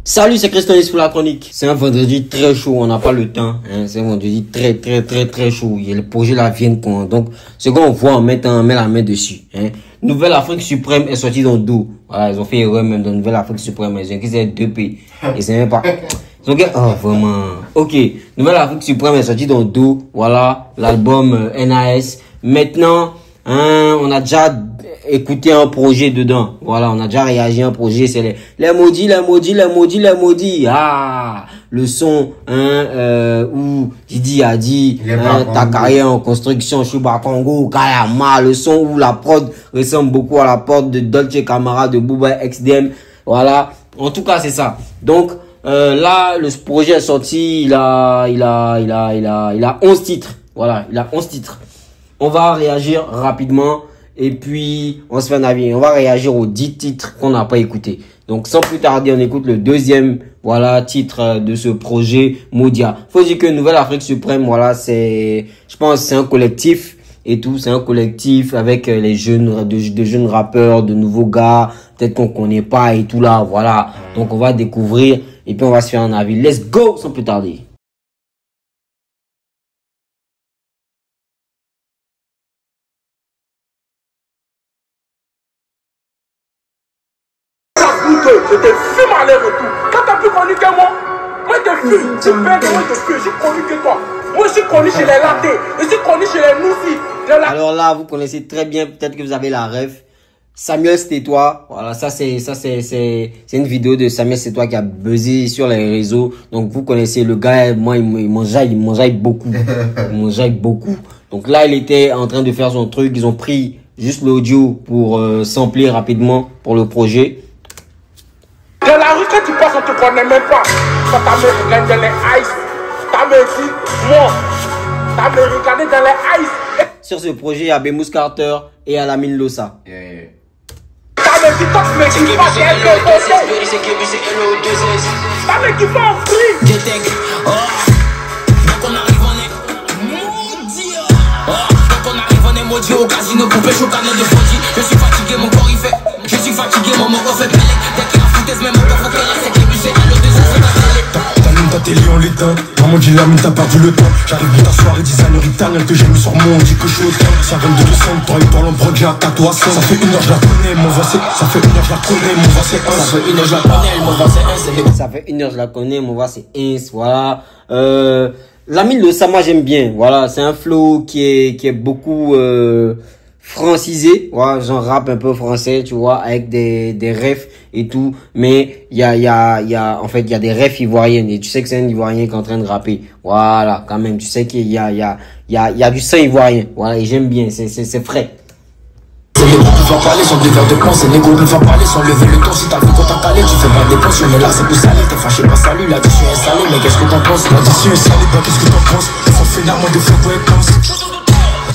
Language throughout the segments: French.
Salut, c'est Christonis pour la chronique. C'est un vendredi très chaud, on n'a pas le temps. Hein. C'est un vendredi très chaud. Il y a le projet la vienne quoi. Donc, ce qu'on voit, on met la main dessus. Hein. Nouvelle Afrique Suprême est sortie dans le dos. Voilà, ils ont fait erreur même dans Nouvelle Afrique Suprême. Ils ont dit c'est 2P. Et c'est même pas. Ils ont dit, oh vraiment. Ok, Nouvelle Afrique Suprême est sortie dans le dos. Voilà, l'album NAS. Maintenant, hein, on a déjà écouter un projet dedans. Voilà, on a déjà réagi à un projet. C'est les maudits. Ah, le son, hein, où Didi a dit, hein, ta carrière en construction, Shuba Congo, Kayama. Le son où la prod ressemble beaucoup à la prod de Dolce Camara, de Booba XDM. Voilà. En tout cas, c'est ça. Donc, là, le projet est sorti. Il a 11 titres. Voilà, il a 11 titres. On va réagir rapidement. Et puis, on se fait un avis. On va réagir aux 10 titres qu'on n'a pas écoutés. Donc, sans plus tarder, on écoute le deuxième, voilà, titre de ce projet, Modia. Faut dire que Nouvelle Afrique Suprême, voilà, je pense, c'est un collectif et tout. C'est un collectif avec les jeunes, de jeunes rappeurs, de nouveaux gars, peut-être qu'on connaît pas et tout là, voilà. Donc, on va découvrir et puis on va se faire un avis. Let's go, sans plus tarder. Je te fume à l'aller-retour. Quand t'as plus connu que moi je te fume. Tu perds, moi je te fume. J'ai connu que toi. Moi je suis connu chez les latés. Je suis connu chez les noussis. Alors là, vous connaissez très bien, peut-être que vous avez la ref. Samuel C'est toi. Voilà, ça c'est une vidéo de Samuel C'est toi qui a buzzé sur les réseaux. Donc vous connaissez le gars, moi il m'enjaille beaucoup. Il m'enjaille beaucoup. Donc là, il était en train de faire son truc. Ils ont pris juste l'audio pour sampler rapidement pour le projet. Dans la rue, quand tu passes, on te connaît même pas. Quand t'as me regardé dans les ice, t'as me dit, moi, t'as me regardé dans les ice. Sur ce projet, il y a Bemous Carter et Alamine Losa. T'as me dit, toi, tu me dis pas, c'est t'as me dit pas en free. Donc on arrive, on est maudit au casino pour pêcher au canot de Fodji. Je suis fatigué, mon corps il fait. Je suis fatigué, mon corps fait pelec. Dès qu'il y a foutaise, même mon corps faut qu'elle reste éclipsée. Allo 2 c'est t'allumes ta télé, on l'éteint. Maman dit la mine, t'as perdu le temps. J'arrive pour ta soirée, designer italien que j'ai mis sur mon dit que je suis au temps. Ça vient de descendre, toi et toi l'ombre j'ai à tatouation. Ça fait 1 heure je la connais, mon voix c'est. Ça fait 1 heure je la connais, mon voix c'est 1. Ça fait 1 heure je la connais, mon voix c'est 1. Ça fait 1 heure je la connais, mon voix c'est 1. Voilà. Lamine Losa, moi j'aime bien. Voilà, c'est un flow qui est beaucoup francisé. Voilà, j'en rappe un peu français, tu vois, avec des refs et tout. Mais il y a des refs ivoiriennes et tu sais que c'est un Ivoirien qui est en train de rapper. Voilà, quand même, tu sais qu'il y a du sang ivoirien. Voilà, et j'aime bien, c'est frais. C'est les groupes peuvent parler sans devoir de penser. Les groupes peuvent parler sans lever le ton. Si t'as vu qu'on t'a calé, tu fais pas des pensions. Mais là c'est plus salé, t'es fâché pas salut. L'addition est salée, mais qu'est-ce que t'en penses? L'addition est salée, bah qu'est-ce que t'en penses? Il faut finalement de faire quoi elle pense.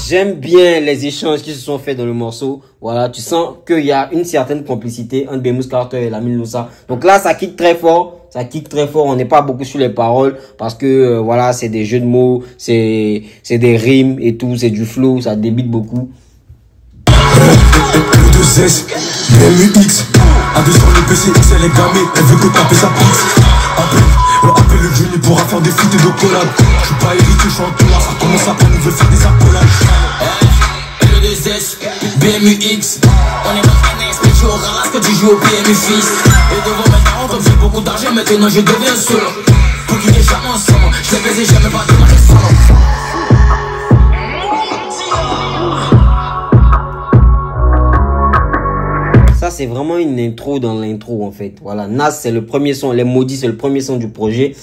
J'aime bien les échanges qui se sont faits dans le morceau. Voilà, tu sens qu'il y a une certaine complicité entre Bemous Carter et Lamine Losa. Donc là, ça kick très fort. Ça kick très fort. On n'est pas beaucoup sur les paroles parce que voilà, c'est des jeux de mots, c'est des rimes et tout, c'est du flow, ça débite beaucoup. Le 2S, BMUX, A2 sur le PCX, elle est gamée, elle veut que taper sa pix. Appelle le Juni pourra faire des feats et de collab. Je suis pas hérité, je suis en tour, ça commence à peine, on veut faire des accolades. Le 2S, BMUX, on est dans NS, mais tu auras ce que tu joues au PMU fils. Et devant mes parents, comme j'ai beaucoup d'argent, maintenant je deviens seul. Pour qu'il y ait jamais ensemble, je l'ai baisé, jamais pas de marquer solo. Ça, c'est vraiment une intro dans l'intro, en fait. Voilà. Nas, c'est le premier son. Les Maudits, c'est le premier son du projet.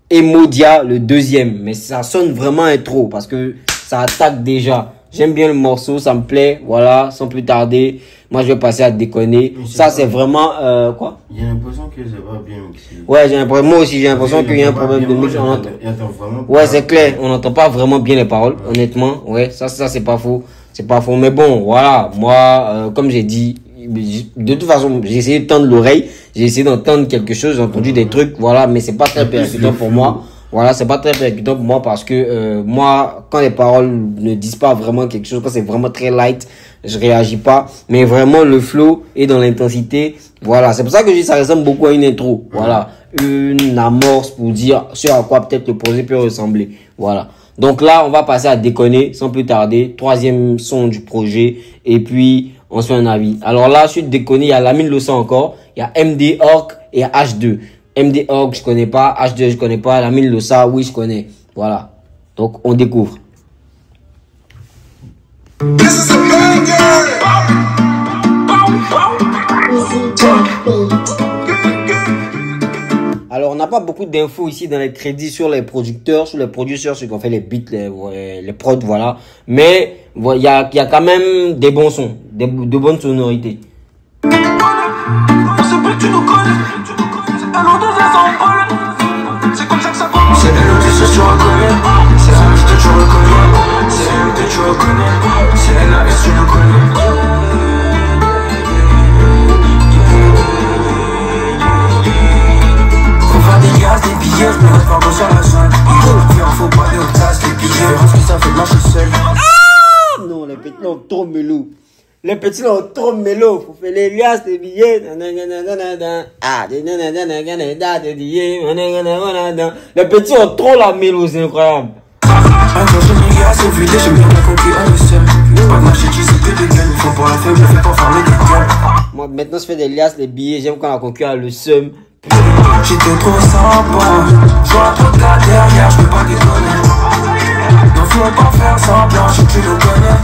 Et Modia, le deuxième. Mais ça sonne vraiment intro parce que ça attaque déjà. J'aime bien le morceau, ça me plaît. Voilà, sans plus tarder. Moi, je vais passer à déconner. Ça, c'est vraiment, quoi? J'ai l'impression que c'est pas bien mixé. Ouais, j'ai l'impression, moi aussi, j'ai l'impression qu'il y a un problème de mix. Ouais, c'est clair. On n'entend pas vraiment bien les paroles, honnêtement. Ouais, ça, c'est pas faux. C'est pas faux. Mais bon, voilà. Moi, comme j'ai dit, de toute façon, j'ai essayé de tendre l'oreille, j'ai essayé d'entendre quelque chose, j'ai entendu des trucs, voilà, mais c'est pas très percutant pour moi. Voilà, c'est pas très percutant pour moi parce que moi, quand les paroles ne disent pas vraiment quelque chose, quand c'est vraiment très light, je réagis pas. Mais vraiment, le flow est dans l'intensité. Voilà, c'est pour ça que je dis ça ressemble beaucoup à une intro. Voilà, une amorce pour dire ce à quoi peut-être le projet peut ressembler. Voilà. Donc là, on va passer à déconner sans plus tarder. Troisième son du projet. Et puis, on se fait un avis. Alors là, suite déconner, il y a Lamine Losa encore. Il y a MD Orc et H2. MD Orc, je connais pas. H2, je connais pas. Lamine Losa, oui, je connais. Voilà. Donc, on découvre. Alors, on n'a pas beaucoup d'infos ici dans les crédits sur les producteurs, sur les producteurs, ceux qui ont fait les beats, les prods, voilà. Mais il y a quand même des bons sons, de bonnes sonorités. C'est comme ça que ça commence. C'est elle que tu reconnais. C'est elle que tu reconnais. C'est elle que tu reconnais. C'est elle que tu reconnais. Faut faire des gaz, des billets, je me reste pas sur la zone. Faut pas de place, des billets. Parce que ça fait de marcher seul. Ah non, les petits ont trop melou. Les petits ont trop mélo. Faut faire les liasses, les billets. Ah, les petits ont trop la mélo, c'est incroyable. Un jour je me gars, c'est vidé, j'aime bien la conquête à l'ESM. Pas de marché, tu sais que des gains. Faut pour la femme, je fais pas fermer des gueules. Moi, maintenant, je fais des liasses, les billets. J'aime quand la conquête a le seum. J'étais trop sympa. Je vois trop de gars derrière, je peux pas déconner. Non, faut pas faire semblant, je sais que tu le connais.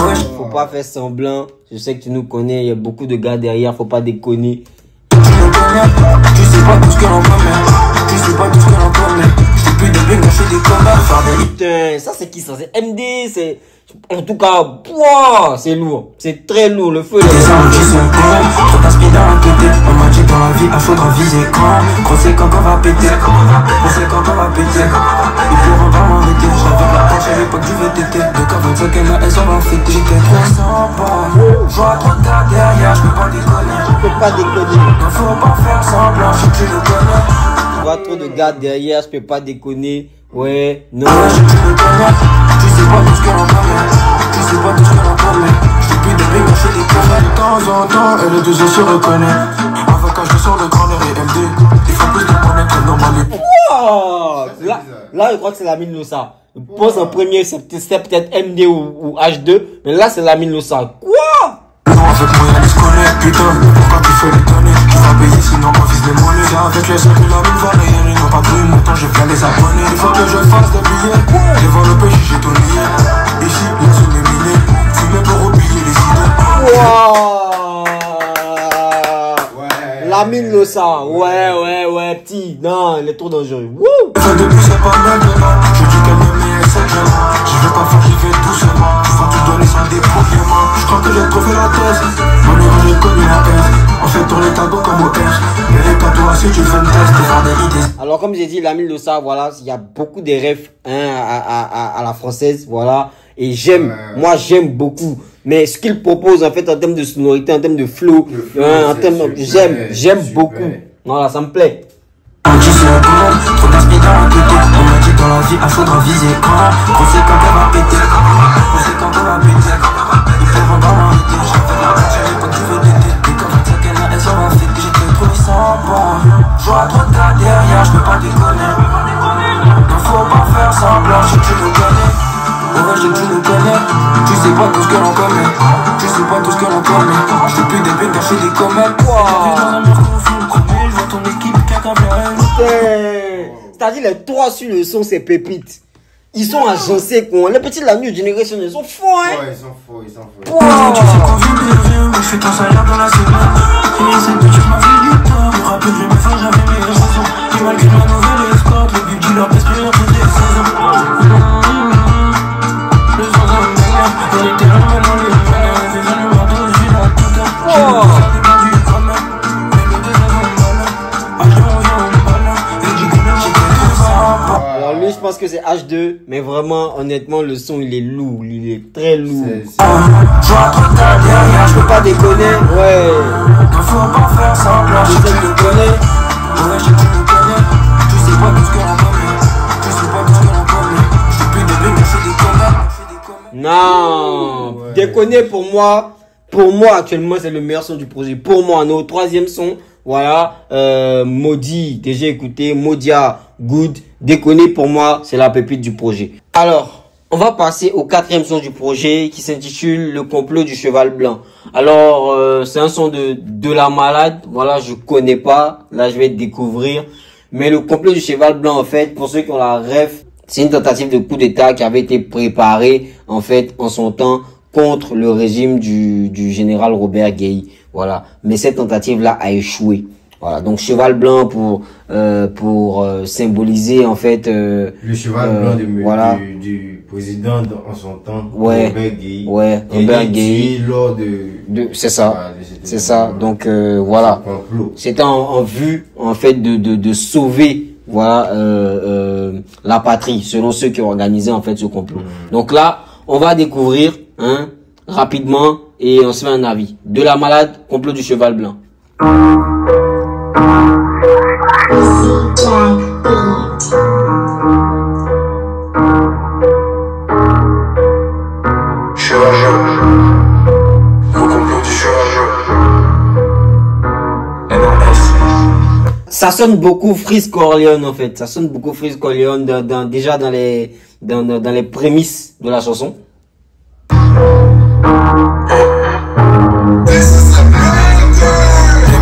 Ouais, faut pas faire semblant. Je sais que tu nous connais. Il y a beaucoup de gars derrière. Faut pas déconner. Tu le connais. Tu sais pas tout ce que l'on commet. Tu sais pas tout ce que l'on commet. J'étais plus de bien quand je fais des combats. Putain, ça c'est qui ça? C'est MD. C'est. En tout cas, pouah, c'est lourd. C'est très lourd. Le feu. Des armes qui sont courants. Trop d'inspiration dans la tête. On m'a dit dans la vie, il faudra viser quand. Gros, c'est quand on va péter. Gros, c'est quand on va péter. Ils pourront pas m'arrêter. J'avais la poche à l'époque du VTT. De quand 25 ans, elles ont va fêter. J'étais trop sympa. Je vois trop de gars derrière, je peux pas déconner. Je peux pas déconner. Non, faut pas faire semblant, je sais que tu le connais. Je vois trop de gars derrière, je peux pas déconner. Ouais, non. Ouais, je sais que tu le connais. Tu sais pas tout ce que l'on connaît. Tu sais pas tout ce que l'on connaît. J'étais plus de bien quand je fais des conneries. De temps en temps, elle est deux yeux se reconnaît. Avec quand je sors le grand air et MD. Il faut plus de monnaie que normal. Wow. Là, je crois que c'est Lamine Losa. Je pense en premier, c'est peut-être MD ou H2. Mais là, c'est Lamine Losa. Quoi? Non, avec moi, y'a des se connaît. Putain, pourquoi tu fais les tonner? Tu vas payer sinon on vise les monnaies. C'est avec les seuls que la mine va rien. Ils n'ont pas pris mon temps, j'ai plein les abonnés. Il faut que je fasse des billets. Devant le péché, j'ai tout nié. Ici, la zone est minée. Fumer pour oublier les idées. Wow. Lamine Losa. Ouais, petit. Non, il est trop dangereux. Wouh. Depuis, c'est pas maintenant. Je dis qu'elle me met exactement. Je veux pas faire, j'y vais doucement. Tu vas tout donner sans des problèmes. Je crois que j'ai trouvé la thèse. Mon héros, j'ai connu la haine. On fait tourner ta go comme au R. Mais les tatouages, si tu veux me tester, faire des idées. Alors, comme j'ai dit, Lamine Losa, voilà, il y a beaucoup de rêves à la française, voilà. Et j'aime, moi j'aime beaucoup. Mais ce qu'il propose en fait en termes de sonorité, en termes de flow, en termes, j'aime beaucoup. Voilà, ça me plaît. Tu sais bon, trop d'inspiration dans la tête. On m'a dit dans la vie, il faudra viser quand. Gros, c'est quand on va péter. Gros, c'est quand on va péter. Il faut vraiment m'arrêter. J'avais la poche à l'époque du VTT. Et quand 25 ans, elles ont va fêter. J'étais trop sympa. Je vois trop de gars derrière, je peux pas déconner. Non, faut pas faire semblant, je sais que tu le connais. Ouais, je sais que tu le connais. Tu sais pas tout ce que l'on commet. Tu sais pas tout ce que l'on commet. J'étais plus des peines quand je fais des comètes. Dans un mur confus, premier, je vois ton équipe qui a qu'un C'est-à-dire les trois sur le son, c'est pépites. Ils sont agencés, quoi. Les petits de la New Generation, ils sont forts, hein. Ouais, ils sont faux. Tu sais qu'on vit bien, mais je fais ton salaire dans la semaine. Et c'est que tu m'as fait du tort. Je rappelle, je me fais, j'avais mes raisons. Et malgré ma nouvelle escorte, le but du leur baisse plus leur fait des saisons. Le son d'un meilleur, on était là, maintenant les meilleurs. On fait le marteau, je suis dans le tout temps. J'ai le sang dépendu quand même. Mais le deux ont mal. Ah, je reviens au mal. Et du coup, j'étais trop sympa. Alors lui, je pense que c'est H2, mais vraiment, honnêtement, le son, il est lourd, il est très lourd. Je vois trop de gars derrière, Je peux pas déconner, ouais. non, faut pas faire semblant, je sais que tu le connais. Ouais, je sais que tu le connais. Tu sais pas tout ce que l'on connaît. Déconner pour moi actuellement c'est le meilleur son du projet. Pour moi, notre troisième son, voilà, Maudit, déjà écouté, Maudia, Good. Déconner pour moi c'est la pépite du projet. Alors, on va passer au quatrième son du projet qui s'intitule Le complot du cheval blanc. Alors, c'est un son de La Malade. Voilà, je connais pas. Là, je vais découvrir. Mais le complot du cheval blanc, en fait, pour ceux qui ont la ref, c'est une tentative de coup d'état qui avait été préparée, en fait, en son temps, contre le régime du général Robert Guéhi. Voilà. Mais cette tentative-là a échoué. Voilà. Donc, cheval blanc pour symboliser, en fait, le cheval blanc voilà. du président en son temps, ouais, Robert Guéhi. Ouais, Robert Guéhi. Lors c'est ça. C'est ça. Donc, voilà. C'était en vue, en fait, de sauver, voilà, la patrie, selon ceux qui ont organisé, en fait, ce complot. Donc là, on va découvrir, hein, rapidement, et on se fait un avis. De La Malade, complot du cheval blanc. Ça sonne beaucoup Freeze Corleone en fait. Ça sonne beaucoup Freeze Corleone déjà dans les prémices de la chanson.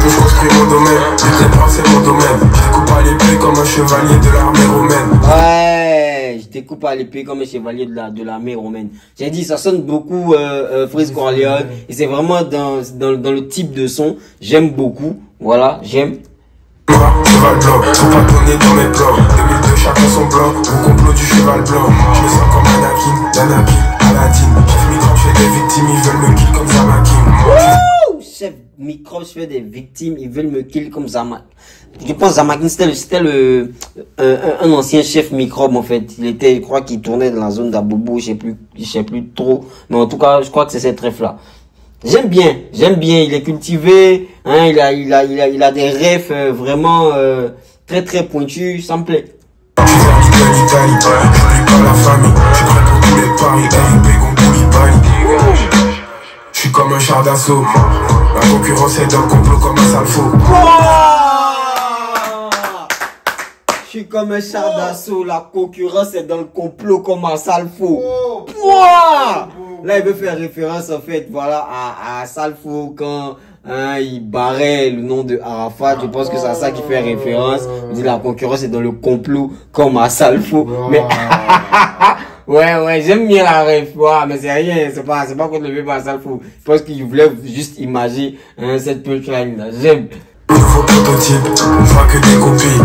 Je construis mon domaine, c'est mon domaine. Je découpe à l'épée comme un chevalier de l'armée romaine. Ouais, je découpe à l'épée comme un chevalier de l'armée romaine. J'ai dit, ça sonne beaucoup Freeze Corleone. Et c'est vraiment dans le type de son. J'aime beaucoup. Voilà, j'aime. Cheval blanc, faut pas donner dans mes plans. 2002, chacun son blanc, au complot du cheval blanc. Je me sens comme Anakin, Aladdin. Chef microbe, je fais des victimes, ils veulent me kill comme Zamakin. Chef microbe, je fais des victimes, ils veulent me kill comme Zamakin. Je pense Zamakin, c'était un ancien chef microbe en fait. Je crois qu'il tournait dans la zone d'Abobo, je sais plus trop. Mais en tout cas, je crois que c'est cette ref là. J'aime bien, il est cultivé, hein, il a des refs vraiment très très pointus, ça me plaît. Je suis vers l'Italie, j'oublie pas la famille, je suis prêt pour tous les paris, je suis comme un char d'assaut, la concurrence est dans le complot comme un sale faux. Je suis comme un char d'assaut, la concurrence est dans le complot comme un sale faux. Là, il veut faire référence, en fait, voilà, à Salfo quand il barrait le nom de Arafat. Je pense que c'est à ça qu'il fait référence. Il dit la concurrence est dans le complot comme à Salfo. Mais, ouais, j'aime bien la ref. Ouais, mais c'est rien, c'est pas contre le bébé à Salfo. Je pense qu'il voulait juste imaginer, cette punchline là. J'aime. Nouveau prototype, on voit que des copies.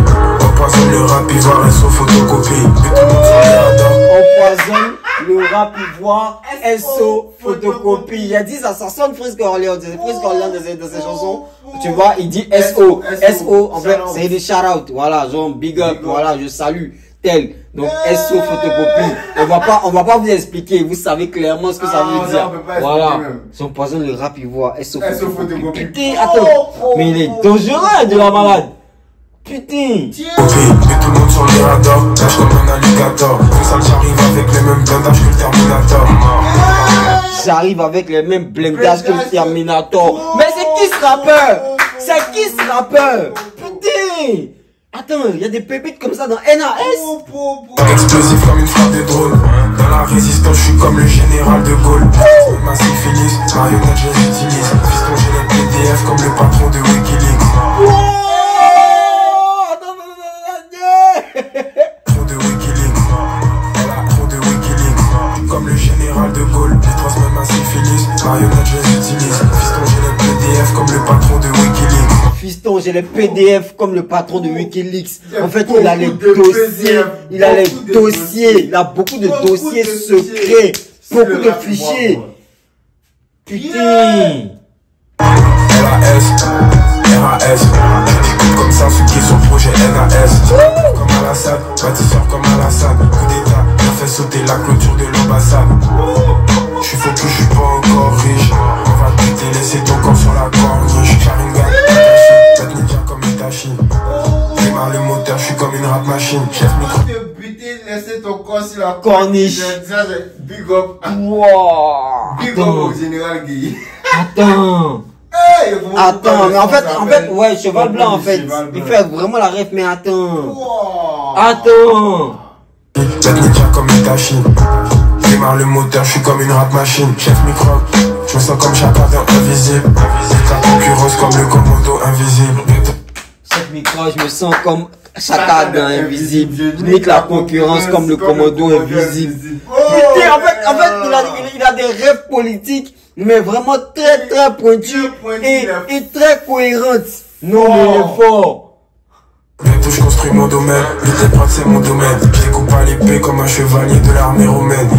Empoisonne le rap, ivoire et son photocopie. Mais tout le monde s'en empoisonne le rap, ivoire, SO, photocopie. Il a dit ça sonne Freeze Corleone. C'est Freeze Corleone dans ses chansons. Tu vois, il dit SO. SO, en fait, c'est des shout-out. Voilà, genre big up, voilà, je salue. Tel. Donc, SO, photocopie. On va pas vous expliquer. Vous savez clairement ce que ça veut dire. Voilà. Si on empoisonne le rap, ivoire, SO, photocopie. Putain, attends. Mais il est dangereux de La Malade. Putain. Mais tout le monde sur les radars, lâche comme un alligator. Comme ça j'arrive avec les mêmes blindages que le Terminator. J'arrive avec les mêmes blindages que le Terminator. Mais c'est qui ce rappeur? C'est qui ce rappeur? Putain. Attends, il y a des pépites comme ça dans NAS. Explosif comme une frappe de drone. Dans la résistance, je suis comme le général de Gaulle. Ma syphilis, marionnette, je les utilise. Fiston, j'ai les PDF comme le patron de Wikileaks. Comme le général de Gaulle, je transmets ma syphilis. Marionnette, je les utilise. Fiston, j'ai les PDF comme le patron de Wikileaks. Fiston, j'ai les PDF comme le patron de Wikileaks. En fait, il a les dossiers. Il a les dossiers. Il a beaucoup de dossiers secrets. Beaucoup de fichiers. Putain. RAS. J'écoute comme ça ceux qui sont projet NAS. Comme Alassane, bâtisseur comme Alassane. Coup d'état, j'ai fait sauter la clôture de l'ambassade. Je suis focus, je suis pas encore riche. On va te laisser ton corps sur la corniche. Sharingan, Itachi, bête ninja comme Itachi. Démarre le moteur, je suis comme une rap machine. Chef micro. laisser ton corps sur la corniche. Ça, c'est big up. Wow. Big up au général Guy. Attends. Hey, attends, mais en fait, ouais, cheval blanc, en fait. Il fait vraiment la ref, mais attends. Wow. Attends. Technique comme Itachi. Démarre le moteur, je suis comme une rap machine. Chef micro, je me sens comme chacun invisible. La concurrence comme le commando invisible. Chef micro, je me sens comme chacun invisible. Je nique la concurrence comme le commando invisible. En fait, il a des rêves politiques, mais vraiment très pointus et très cohérentes. Non, mais il est fort. Bientôt je construis mon domaine, l'idée de prendre c'est mon domaine. Je découpe à l'épée comme un chevalier de l'armée romaine.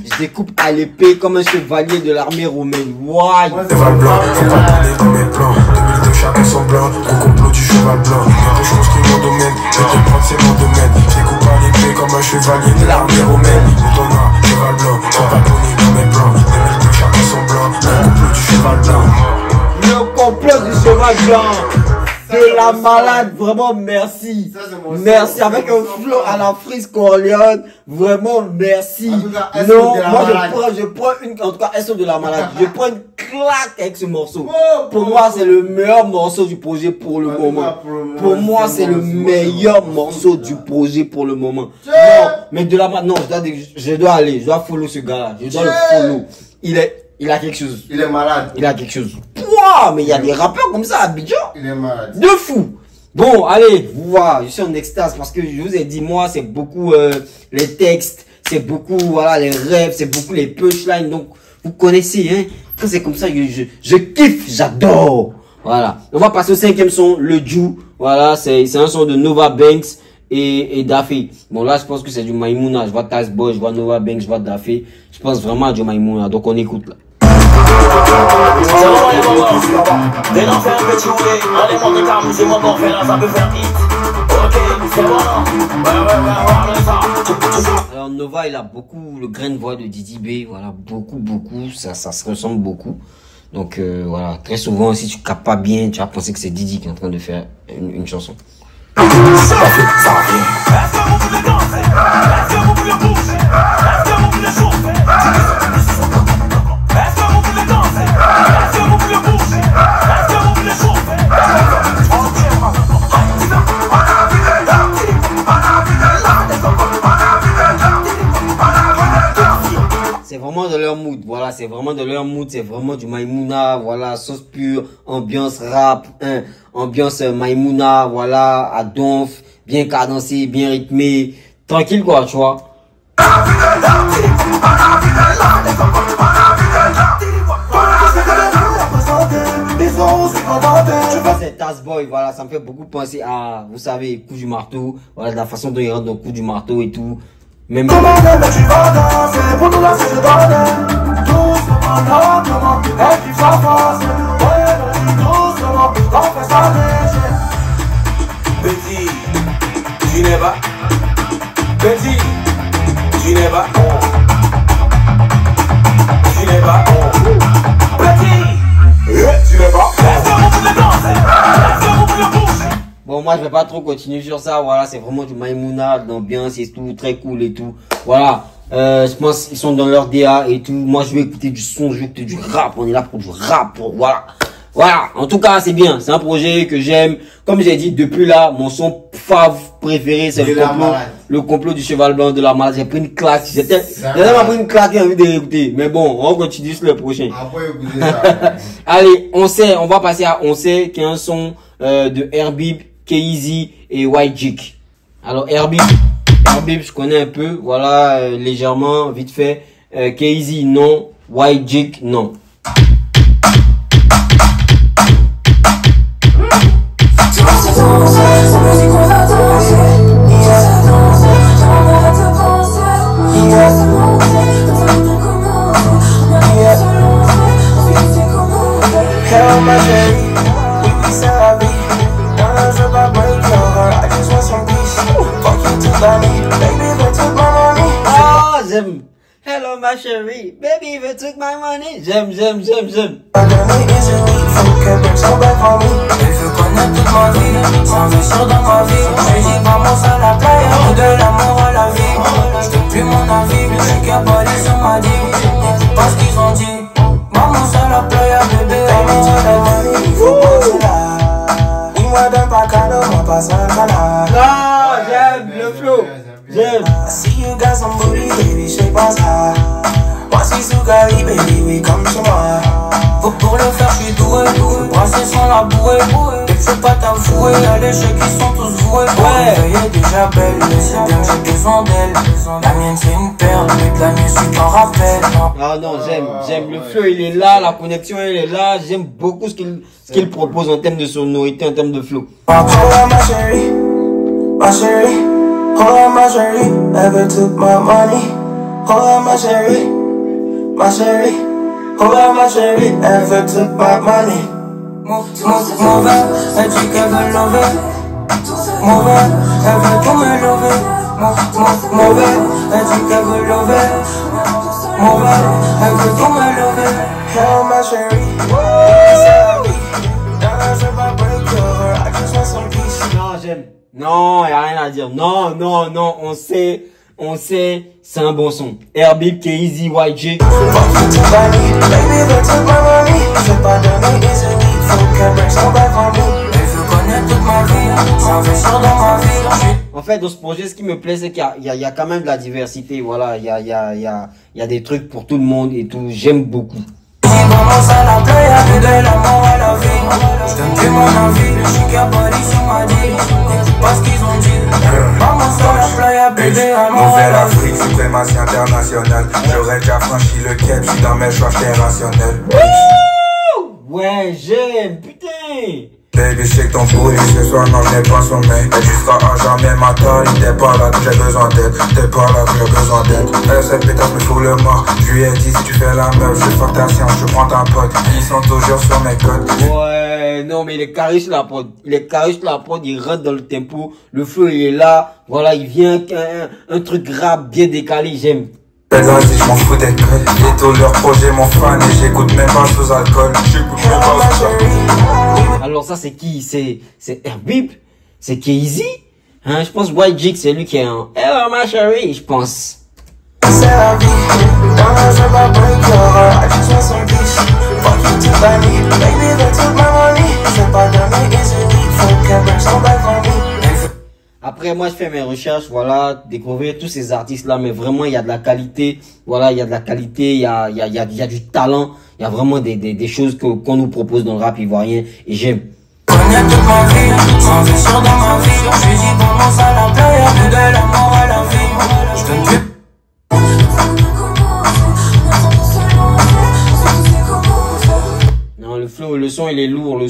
Je découpe à l'épée comme un chevalier de l'armée romaine. Why? Cheval blanc, faut pas parler dans mes plans. 2002 chacun son blanc, au complot du cheval blanc. Bientôt je construis mon domaine, l'idée de prendre c'est mon domaine. Je découpe à l'épée comme un chevalier de l'armée romaine. Bouton noir, cheval blanc, faut pas parler dans mes plans. 2002 chacun son blanc, au complot du cheval blanc. Le complot du cheval blanc. De la malade, vraiment merci. Merci, avec un flow à la Freeze Corleone, vraiment merci. Non, moi je prends une, en tout cas, SO de la malade. Je prends une claque avec ce morceau. Pour moi, c'est le meilleur morceau du projet pour le moment. Pour moi, c'est le meilleur morceau du projet pour le moment. Non, mais de la malade, non, je dois follow ce gars-là. Je dois le follow. Il a quelque chose. Il est malade. Il a quelque chose. Wow, mais il y a des rappeurs comme ça à Abidjan. Il est malade. De fou. Bon, allez, voilà, je suis en extase parce que je vous ai dit, moi, c'est beaucoup les textes, c'est beaucoup, voilà, les rêves, c'est beaucoup les punchlines. Donc, vous connaissez, hein. Quand c'est comme ça, je kiffe, j'adore. Voilà. On va passer au 5e son, le Ju. Voilà, c'est un son de Nova Banks et Daffy. Bon, là, je pense que c'est du Maïmouna. Je vois Task Boy, je vois Nova Banks, je vois Daffy. Je pense vraiment à du Maïmouna. Donc, on écoute là. C'est vraiment les moments. Dès l'enfer, petit roulé. Allez, mon état, c'est-moi pour faire là, ça peut faire vite. Ok, c'est bon, ouais. Alors, Nova, il a beaucoup le grain de voix de Didi B. Voilà, beaucoup. Ça se ressemble beaucoup. Donc, voilà. Très souvent, si tu captes pas bien, tu vas penser que c'est Didi qui est en train de faire une chanson. Ça vient. Est-ce que vous voulez danser? Est-ce que vous voulez bouger? Est-ce que vous voulez chauffer? Est-ce que vous voulez danser? Est-ce que vous voulez bouger? Est-ce que vous voulez chauffer? C'est vraiment de leur mood, voilà, c'est vraiment de leur mood, c'est vraiment du Maïmouna, voilà, sauce pure, ambiance rap, hein, ambiance Maïmouna, voilà, à donf, bien cadencé, bien rythmé, tranquille quoi, tu vois. C'est Task Boy, voilà, ça me fait beaucoup penser à, vous savez, coup du marteau, voilà, la façon dont il rentre dans le coup du marteau et tout. Même tu vas danser, pour nous là c'est je donne. Doucement, lentement, et puis ça passe. Ouais, doucement, on fait ça léger. Petit, tu n'es pas. Petit, tu n'es pas. Tu n'es pas. Petit, tu n'es pas. Est-ce que vous voulez danser? Est-ce que vous voulez bouger? bon, moi, je vais pas trop continuer sur ça. Voilà, c'est vraiment du Maïmouna, de l'ambiance et tout, très cool et tout. Voilà. Je pense qu'ils sont dans leur DA et tout. Moi, je vais écouter du son, je vais écouter du rap. On est là pour du rap, voilà. Voilà. En tout cas, c'est bien. C'est un projet que j'aime. Comme j'ai dit, depuis là, mon son fave préféré, c'est le complot du cheval blanc de la malade. J'ai pris une claque. J'ai tellement pris une claque et envie de réécouter. Mais bon, on continue sur le prochain. Après, écoutez ça. Allez, on va passer à On sait, qui est un son de Herbib, K-Eazy et YG. Alors Herbib, je connais un peu, voilà, légèrement, vite fait. K-Eazy, non. YG, non. Ah, j'aime. Hello ma chérie, baby, you took my money. J'aime. Elle veut connaître toute ma vie, sans sûr dans ma vie. Je dis pas moi ça la playa, de l'amour à la vie. moi pas ça, voilà. Non, j'aime le flow. J'aime. I see you got some booty, baby, shake my side. Moi si Sougari, baby, oui, comme chez moi. Pour le faire, je suis doué. Brasser sans la bouée. Et je veux pas t'avouer, y'a les jeux qui sont tous voués. Ouais, elle est déjà belle, mais c'est bien que j'ai besoin d'elle. La mienne, c'est une perle, mais de la mienne, je t'en rappelle. Ah non, j'aime le flow, il est là, la connexion, elle est là. J'aime beaucoup ce qu'il propose en termes de sonorité, en termes de flow. Oh, ma chérie, ma chérie. Oh, ma chérie, ever took my money. Oh, ma chérie, ma chérie. Oh, ma chérie, ever took my money. Mauvais, elle dit qu'elle veut lever. Mauvais, elle veut tout me lever. Mauvais, elle dit qu'elle veut lever. Mauvais, elle veut tout me lever. Oh, ma chérie, je vais pas break your heart, I just want some peace. Non, j'aime. Non, y a rien à dire. Non, on sait, c'est un bon son. Herbib, K-Eazy, YG. En fait, dans ce projet, ce qui me plaît, c'est qu'il y a quand même de la diversité. Voilà, il y a des trucs pour tout le monde et tout. J'aime beaucoup. Vamos a la playa, de l'amour à la vie. Je donne plus mon avis, le chica police m'a dit. N'écoute pas ce qu'ils ont dit. Vamos a la playa, bébé, amour à la vie. Nouvelle Afrique, suprématie internationale. J'aurais déjà franchi le cap, si dans mes choix j'étais rationnel. Ouais, j'aime, putain. Baby, je sais que ton bruit, ce soir, non, je n'ai pas sommeil. Et tu seras à jamais ma taille. T'es pas là que j'ai besoin d'aide. T'es pas là que j'ai besoin d'aide. Elle, cette pétasse me fout le mort. Je lui ai dit, si tu fais la meuf, je fuck ta science, je prends ta pote. Ils sont toujours sur mes côtes. Ouais, non, mais il est carré sur la prod. Il rentre dans le tempo. Le flow, il est là. Voilà, il vient un truc rap bien décalé, j'aime. Vas-y, je m'en fous des codes. Et tous leurs projets m'ont fan et j'écoute même pas sous alcool. J'écoute même pas sous alcool. Alors ça, c'est qui? C'est Herbib? C'est K-Eazy? Hein, je pense YG, c'est lui qui est un Hello, ma chérie, je pense. C'est la vie, je vais pas break your heart, I just want some peace. Fuck you to Bali, baby, they took my money. C'est pas donné, easily, faut qu'elle bring some back for me. Après, moi, je fais mes recherches, voilà, découvrir tous ces artistes-là, mais vraiment, il y a de la qualité, voilà, il y a de la qualité, il y a du talent, il y a vraiment des choses qu'on nous propose dans le rap ivoirien, et j'aime. Connais toute ma vie, sans vie sur dans ma vie. Je lui dis, vamos à la playa, de l'amour à la vie. Je donne plus. Non, le flow, le son, il est lourd,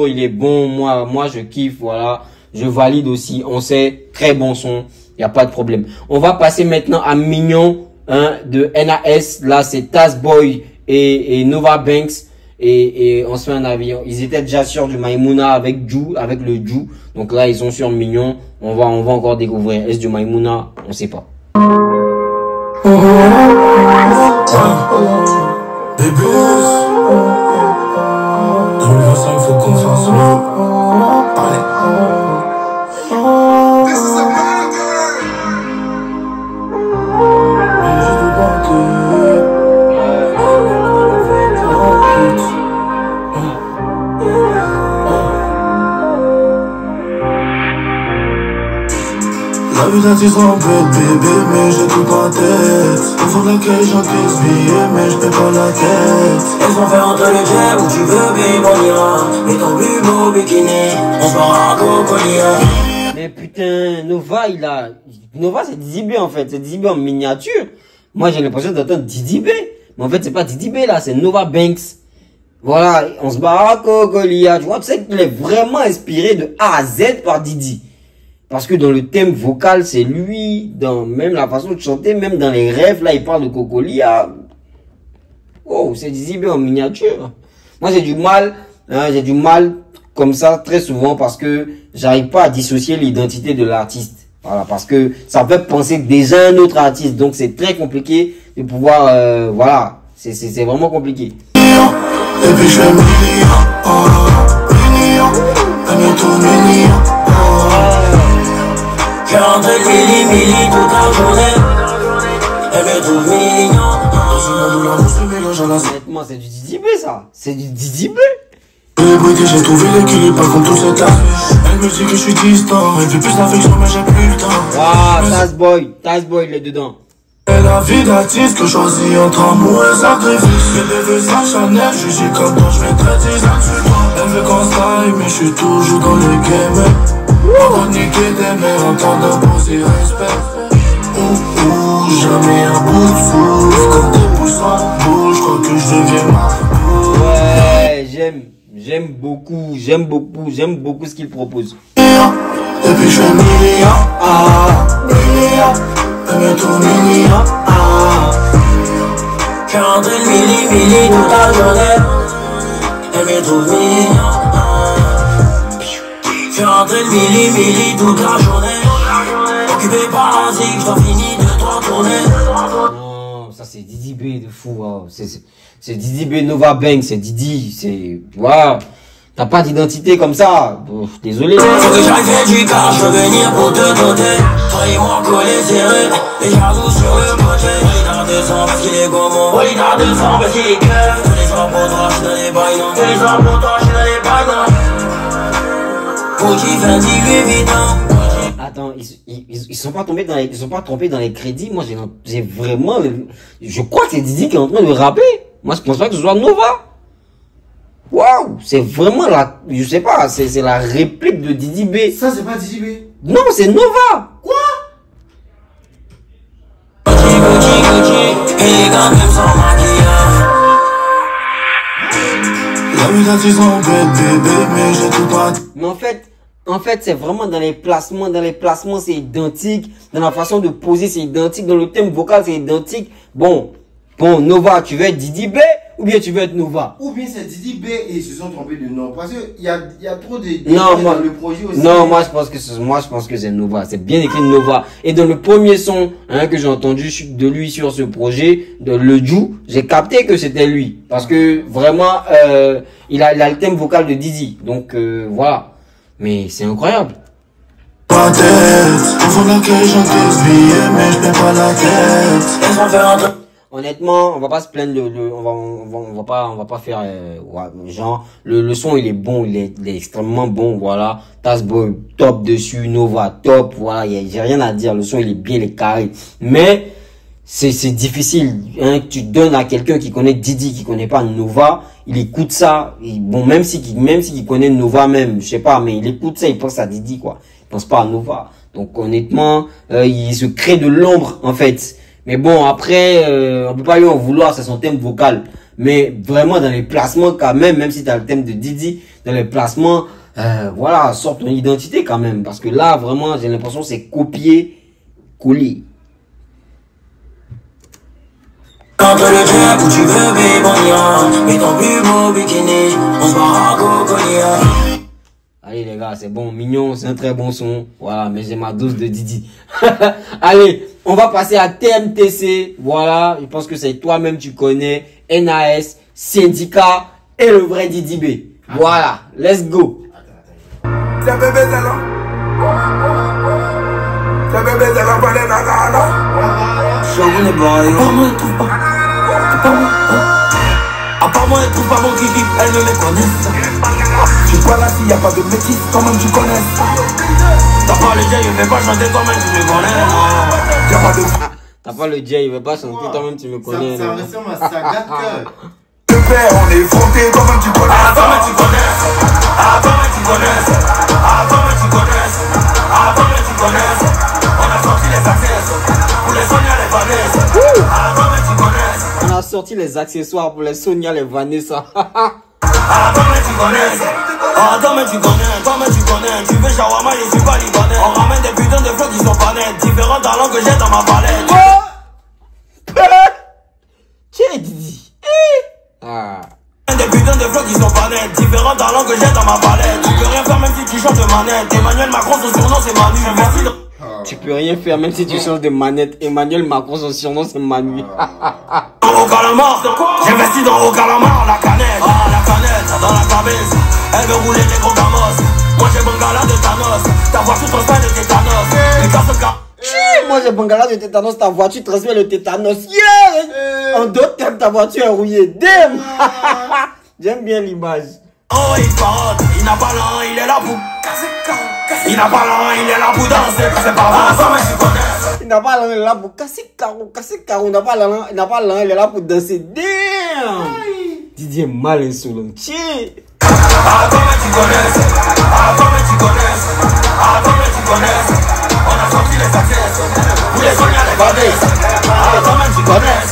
il est bon, moi, je kiffe, voilà. Je valide aussi, on sait, très bon son, il n'y a pas de problème. On va passer maintenant à Mignon, hein, de NAS. Là, c'est Tazboy et Nova Banks. Et on se fait un avis. Ils étaient déjà sur du Maïmouna avec le Ju. Donc là, ils sont sur Mignon. On va encore découvrir. Est-ce du Maïmouna? On sait pas. Bébé, 2025, faut qu'on fasse mieux. Parlez. La vie d'attise en bête, bébé, mais j'ai tout en tête. Au fond de laquelle j'encaisse billet, mais je paie pas la tête. Ils vont faire entre le jet où tu veux, babe, on ira. Mets ton plus beau bikini, on sera à Cocolia. Mais putain, Nova, Nova, c'est Didi B, en fait. C'est Didi B en miniature. Moi, j'ai l'impression d'entendre Didi B. Mais en fait, c'est pas Didi B, là. C'est Nova Banks. Voilà. On se barre à Cocolia. Tu vois, tu sais qu'il est vraiment inspiré de A à Z par Didi. Parce que dans le thème vocal, c'est lui, dans même la façon de chanter, même dans les rêves, là, il parle de Cocolia. Oh, c'est Didi B en miniature. Moi, j'ai du mal comme ça très souvent parce que j'arrive pas à dissocier l'identité de l'artiste. Voilà, parce que ça peut penser déjà à un autre artiste. Donc, c'est très compliqué de pouvoir, voilà, c'est vraiment compliqué. Et puis je fais mignon, J'ai rentré Mili toute la journée. Elle me trouve mignon. dans ce monde où l'amour se mélange à la Honnêtement, c'est du Didi B, ça. C'est du Didi B. célébrité, j'ai trouvé l'équilibre, pas comme tout cet art. me dit que je suis distant. Elle veut plus d'affection, mais j'ai plus le temps. Waouh, Tazboy, il est dedans. Et la vie d'artiste que je choisis entre amour et sacrifice. Elle veut sa Chanel, je suis comme toi, je vais traiter ça dessus. Elle veut qu'on s'aille, mais je suis toujours dans le game. On va niquer des mères en temps d'imposer respect. Jamais un bout de souffle, comme des pouces en bouche, je crois que je deviens ma. Ouais, j'aime beaucoup ce qu'il propose. Depuis je fais million, million, bientôt million, je suis rentré milli toute la journée, elle me trouve mignon, je suis rentré milli toute la journée, occupé par la zig, je dois finir de 3 tournées. Non, ça c'est Didi B de fou, wow. C'est Didi B Nova Bang, c'est Didi, c'est... Waouh. T'as pas d'identité comme ça. Désolé. Faut que j'aille faire du cash, je veux venir pour te doter. Toi et moi collés serrés, les jaloux sur le côté. Bolidard 200 parce qu'il est gourmand, Bolidard 200 parce qu'il est keuf. Tous les soirs pour toi, je suis dans les bails, non. Tous les soirs pour toi, je suis dans les bails, non. Pour qui fait un Louis Vuitton. Attends, ils sont pas tombés dans les, ils sont pas trompés dans les crédits. Moi, j'ai vraiment, je crois que c'est Didi qui est en train de rapper. Moi, je pense pas que ce soit Nova. Waouh, c'est vraiment la, je sais pas, c'est la réplique de Didi B. Ça, c'est pas Didi B. Non, c'est Nova. Quoi? Mais en fait, c'est vraiment dans les placements, c'est identique. Dans la façon de poser, c'est identique. Dans le thème vocal, c'est identique. Bon, Nova, tu veux être Didi B ou bien tu veux être Nova? Ou bien c'est Didi B et ils se sont trompés de nom. Parce qu'il y a trop de non, moi, dans le projet aussi. Non, moi je pense que c'est Nova. C'est bien écrit Nova. Et dans le premier son que j'ai entendu de lui sur ce projet, de Le Jou, j'ai capté que c'était lui. Parce que vraiment, il a le thème vocal de Didi. Donc voilà. Mais c'est incroyable. Pas tête, au fond de laquelle j'encaisse billets, mais je mets pas la tête. Laisse-moi faire un truc. Honnêtement, on va pas se plaindre on va pas faire genre le son il est bon, il est extrêmement bon, voilà. Tazboy top dessus, Nova top, voilà, j'ai rien à dire, le son il est bien, il est carré. Mais c'est difficile que tu donnes à quelqu'un qui connaît Didi, qui connaît pas Nova, il écoute ça, bon même s'il connaît Nova même, je sais pas, mais il écoute ça, il pense à Didi quoi. Il pense pas à Nova. Donc honnêtement, il se crée de l'ombre en fait. Mais bon, après, on peut pas lui en vouloir, c'est son thème vocal. Mais vraiment, dans les placements, quand même si tu as le thème de Didi, dans les placements, voilà, sort ton identité quand même. Parce que là, vraiment, j'ai l'impression que c'est copier-coller. Entre le jet où tu veux, baby, mets ton plus beau bikini, on se barre à Cocolia. Allez les gars, c'est bon, mignon, c'est un très bon son. Voilà, mais j'ai ma dose de Didi. Allez, on va passer à TMTC. Voilà, je pense que c'est toi-même, tu connais. NAS, Syndicat et le vrai Didi B. Voilà, let's go. C'est bébé Zélan. C'est bébé Zélan, pas les nananas. Je connais pas, apparemment elle trouve pas. Apparemment elle trouve pas mon kiki, elle ne me connaît. Je suis pas là s'il y a pas de métis, quand même tu connais. T'as pas le J, il veut pas chanter quand même, tu me connais. Y'a pas de... T'as pas le J, il veut pas chanter toi même, tu me connais. Ça ressemble à Sagat Cœur. Le père, on est frotté, quand même tu connais. Avant même tu connais. Avant même tu connais. Avant même tu connais. Avant même tu connais. On a sorti les accessoires pour les Sonia, les Vanessa. Avant même tu connais. On a sorti les accessoires pour les Sonia, les Vanessa. Attends mais tu connais. Attends mais tu connais. Tu veux shawarma, je suis pas libanais. On ramène des putains de flots qui sont pas nets. Différents talents que j'ai dans ma palette. Tiens Didi. Ah. Des putains de flots qui sont pas nets. Différents talents que j'ai dans ma palette. Tu peux rien faire même si tu changes de manette. Emmanuel Macron son surnom c'est Manu. Merci de... Tu peux rien faire même si tu changes de manette. Emmanuel Macron son surnom c'est Manu. Au calamar, j'investis dans au calamar, la canette, la canette, dans la cabine. Elle veut rouler des gros gamos. Moi j'ai Bangala de Thanos. Ta voiture transmet le tétanos. Les cartes Moi j'ai Bangala de tétanos, ta voiture transmet le tétanos. Yeah! En d'autres termes, ta voiture est rouillée. Damn! J'aime bien l'image. Oh, il parle, il n'a pas l'un, il est là pour. Il n'a pas l'un, il est là pour danser, c'est pas vrai, ça, mais tu connais. Il n'a pas l'un, il est là pour casser carreau. Il n'a pas l'un, il est là pour danser. Damn! Didier mal insolent. Attends, mais tu connais. On a sorti les accès. Vous les soignez les badés. Attends, mais tu connais.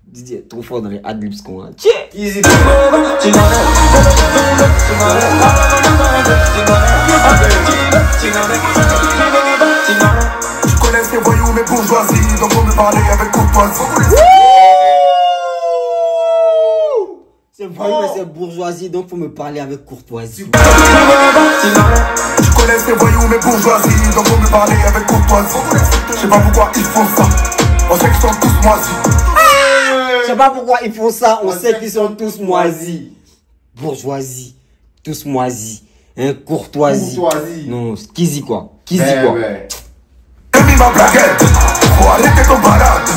Didier est trop fort dans les adlibs qu'on a. Easy. Tu connais ces voyous mais bourgeoisie, donc faut me parler avec courtoisie. C'est voyou mais c'est bourgeoisie, donc faut me parler avec courtoisie. Tu connais ces voyous mais bourgeoisie, donc faut me parler avec courtoisie. Je sais pas pourquoi ils font ça, on sait qu'ils sont tous moisis. Je sais pas pourquoi ils font ça, on sait qu'ils sont tous moisis. Bourgeoisie, tous moisis. Hein, courtoisie. Non, Kizi quoi. Demi ma blaguette, faut arrêter ton balade.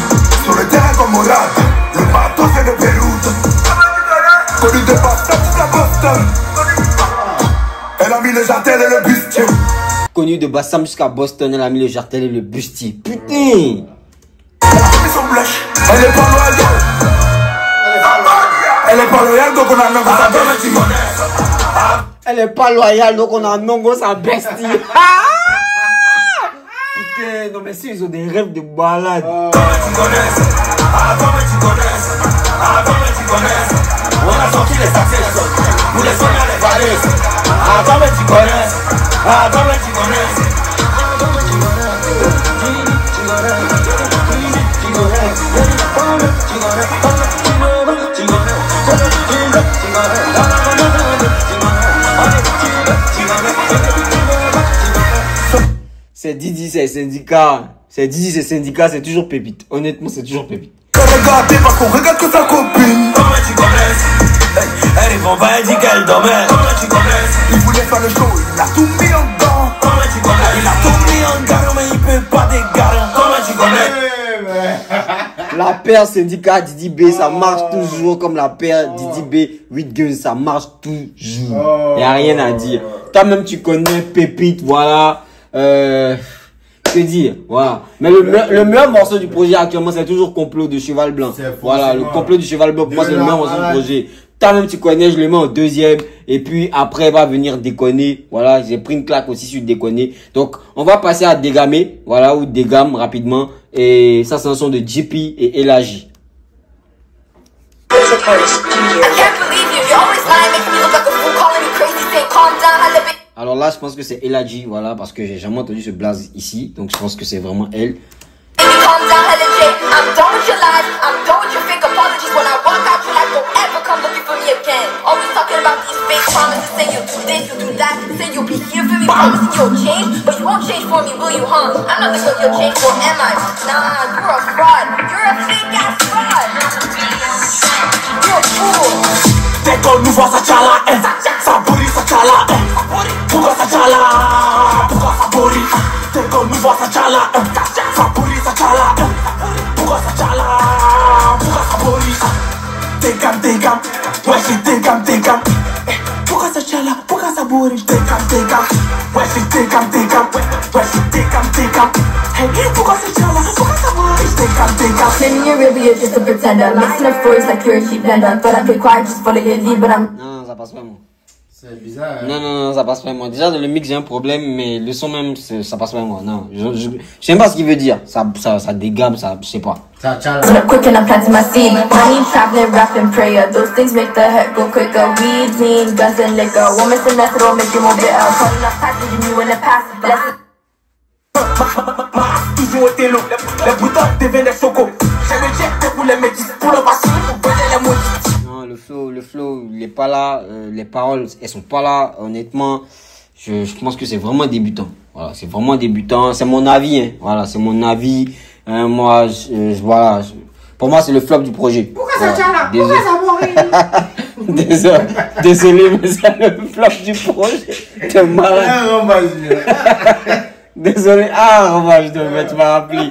Sur le terrain comme au rad, le bateau c'est le Beyrouth. Connu de Boston jusqu'à Boston. Elle a mis le jartel et le bustier. Connu de Bassam jusqu'à Boston, elle a mis le jartel et le bustier. Putain! Elle a mis son blush, elle est pas loyale. Elle est pas loyale, donc on a un sa bestie. Elle est pas loyale, donc on a un nongo sa bestie. Putain, non mais si ils ont des rêves de balade. Attends mais tu connais. On a sorti les accès. Vous les soignez les badés. Attends mais tu connais. C'est Didi, c'est syndicat. C'est toujours pépite. Honnêtement, c'est toujours pépite. Regardez parce qu'on regarde que sa copine. Comment tu connais? Elle est bomba, elle dit qu'elle dormait. Comment tu connais? Il voulait faire le show, il a tout mis en gants. Comment tu connais? Il a tout mis en gants, mais il peut pas dégarer. Comment tu connais? La paire syndicat Didi B, ça marche toujours comme la paire Didi B 8 Guns, ça marche toujours. Y a rien à dire. Toi-même, tu connais pépite, voilà. Que dire, voilà. Mais le meilleur morceau du projet actuellement, c'est toujours Complot de Cheval Blanc. Voilà, le Complot du Cheval Blanc, pour moi, c'est le meilleur morceau du projet. Toi-même, tu connais, je le mets en deuxième. Et puis, après, va venir Déconner. Voilà, j'ai pris une claque aussi sur Déconner. Donc, on va passer à Dégamer. Voilà, ou Dégame rapidement. Et ça, c'est un son de JP et Elaji. Alors là, je pense que c'est Elaji, voilà, parce que j'ai jamais entendu ce blaze ici. Donc, je pense que c'est vraiment elle. Quand nous voit sa tchala, ça bourri sa tchala. Pourquoi sa tchala? Pourquoi ça bourri? Quand nous voit sa tchala, ça bourri sa tchala. Pourquoi sa tchala? Pourquoi ça bourri? Dégam, ouais c'est dégam. Pourquoi sa tchala? Pourquoi ça bourri? Dégam, ouais c'est dégam, ouais c'est dégam. Hey, pourquoi sa tchala? Pourquoi ça bourri? Dégam. Claiming you're real, but you're just a pretender. Mixing up stories like you're a cheap vendor. Thought I'd be quiet, just follow your lead, but I'm... Non, ça passe pas moi. C'est bizarre. Hein? Non, ça passe pas moi. Déjà dans le mix j'ai un problème, mais le son même ça passe pas moi. Non, je sais pas ce qu'il veut dire. Ça dégame, ça, je sais pas. Put up quick and I'm planting my seed. Money, traveling, rap and prayer. Those things make the head go quicker. Weed, lean, guns and liquor. One missing method will make you more bitter. Calling up times that you knew in the past. Blessed. Toujours été long, les boutons deviennent des chocos. J'ai le jet pour les métis, pour le passé, pour brûler les maudits. Non, le flow, il est pas là. Les paroles, elles sont pas là. Honnêtement, je pense que c'est vraiment débutant. Voilà, c'est vraiment débutant. C'est mon avis, hein. Voilà, c'est mon avis. Moi, voilà. Pour moi, c'est le flop du projet. Pourquoi ça tient là? Pourquoi ça mourir? Désolé, mais c'est le flop du projet. T'es malade. Désolé. Ah, Romain, je devais, tu m'as rappelé.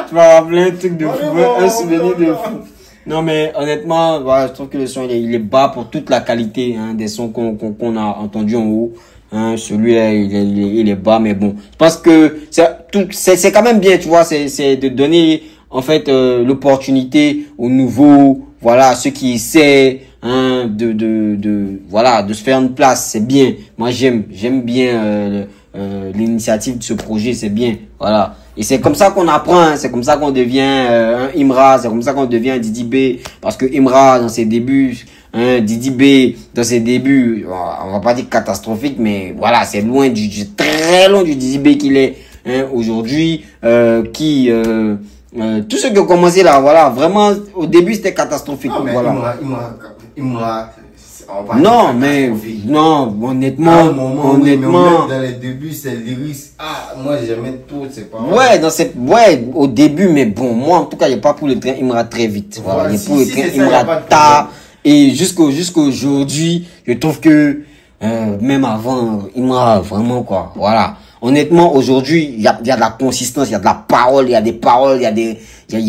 Tu m'as rappelé un truc de fou, un souvenir de fou. Non, mais honnêtement, voilà, je trouve que le son, il est bas pour toute la qualité, hein, des sons qu'on a entendus en haut. Hein, celui-là, il est bas, mais bon. Je pense que c'est quand même bien, tu vois, c'est de donner, en fait, l'opportunité aux nouveaux, voilà, à ceux qui essaient, hein, voilà, de se faire une place. C'est bien. Moi, j'aime bien, l'initiative de ce projet, c'est bien. Voilà. Et c'est comme ça qu'on apprend, hein. C'est comme ça qu'on devient un Imra, c'est comme ça qu'on devient un Didi B. Parce que Imra, dans ses débuts, hein, Didi B, dans ses débuts, on va pas dire catastrophique, mais voilà, c'est très loin du Didi B qu'il est, hein, aujourd'hui, tous ceux qui ont commencé là, voilà, vraiment, au début c'était catastrophique. Non, mais voilà. Imra, non, mais, non, honnêtement, honnêtement. Dans les débuts, c'est lyrics. Ah, moi, j'aimais tout, c'est pas ouais, ouais, au début, mais bon, moi, en tout cas, il n'y a pas pour le train Imra très vite. Voilà, il y a pour le train Imra tard. Et jusqu'aujourd'hui, je trouve que, même avant, Imra, vraiment, quoi. Voilà. Honnêtement, aujourd'hui, il y a de la consistance, il y a de la parole, il y a des paroles, il y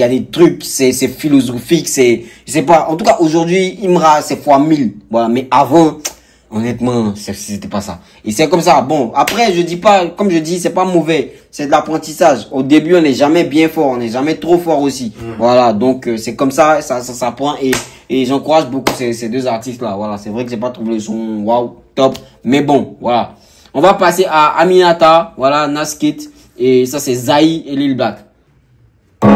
a des trucs, c'est philosophique, je sais pas. En tout cas, aujourd'hui, Imra, c'est fois 1000. Voilà. Mais avant, honnêtement, c'était pas ça. Et c'est comme ça. Bon, après, je dis pas, comme je dis, c'est pas mauvais. C'est de l'apprentissage. Au début, on n'est jamais bien fort, on n'est jamais trop fort aussi. Voilà. Donc, c'est comme ça, ça s'apprend et j'encourage beaucoup ces deux artistes-là. Voilà. C'est vrai que j'ai pas trouvé le son, waouh, top. Mais bon, voilà. On va passer à Aminata, voilà, Naskit, et ça c'est Zai et Lil Black. Aminata,